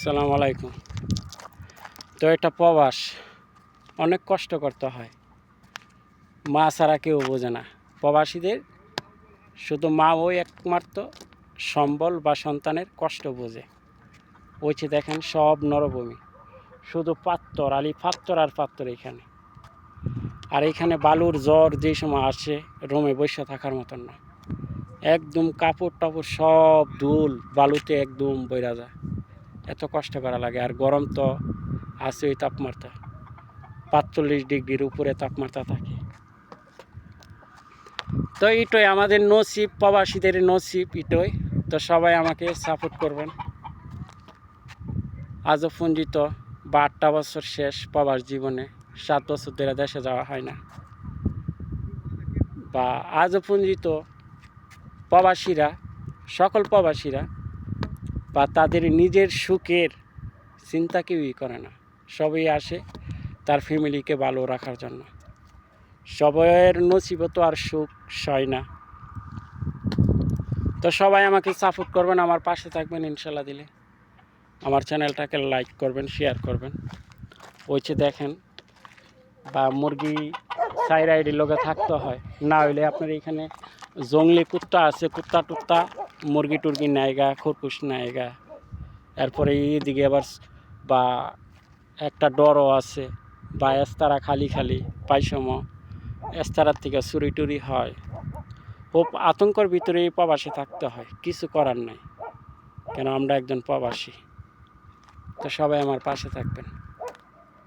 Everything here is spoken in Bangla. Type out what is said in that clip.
আসসালামু আলাইকুম। তো এটা প্রবাস, অনেক কষ্ট করতে হয়। মা ছাড়া কেউ বোঝে না। প্রবাসীদের শুধু মা ওই একমাত্র সম্বল বা সন্তানের কষ্ট বোঝে। ওই যে দেখেন সব নরভূমি, শুধু পাত্তর আলি পাত্তর আর পাত্তর এখানে। আর এখানে বালুর জ্বর যে সময় আসে রোমে বসে থাকার মতন না, একদম কাপড় টাপড় সব ধুল বালুতে একদম বইরা যায়। এত কষ্ট করা লাগে। আর গরম তো আছে, ওই তাপমাত্রা ৪৫ ডিগ্রির উপরে তাপমাত্রা থাকে। তো এটাই আমাদের নসিব, প্রবাসীদের নসিব এটাই। তো সবাই আমাকে সাপোর্ট করবেন। আজও পঞ্জিত বা ৮টা বছর শেষ প্রবাস জীবনে, ৭ বছর ধরে দেশে যাওয়া হয় না। বা আজও পঞ্জিত প্রবাসীরা, সকল প্রবাসীরা বা তাদের নিজের সুখের চিন্তা কেউই করে না। সবই আসে তার ফ্যামিলিকে ভালো রাখার জন্য। সবাইয়ের নসিবত আর সুখ হয় না। তো সবাই আমাকে সাপোর্ট করবেন, আমার পাশে থাকবেন ইনশাল্লাহ দিলে। আমার চ্যানেলটাকে লাইক করবেন, শেয়ার করবেন। ওই যে দেখেন, বা মুরগি সাইড আইডির লোকে থাকতে হয়, না হইলে আপনার এখানে জঙ্গলি কুত্তা আছে, কুত্তা টুত্তা মুরগি টুরগি নায়গা, খরগোশ নায়গা। এরপরে এইদিকে আবার বা একটা ডরও আছে, বা এস্তারা খালি খালি পাইসম, এস্তারার থেকে চুরি টুরি হয়। খুব আতঙ্কর ভিতরে এই প্রবাসী থাকতে হয়, কিছু করার নাই, কেন আমরা একজন প্রবাসী। তো সবাই আমার পাশে থাকবেন।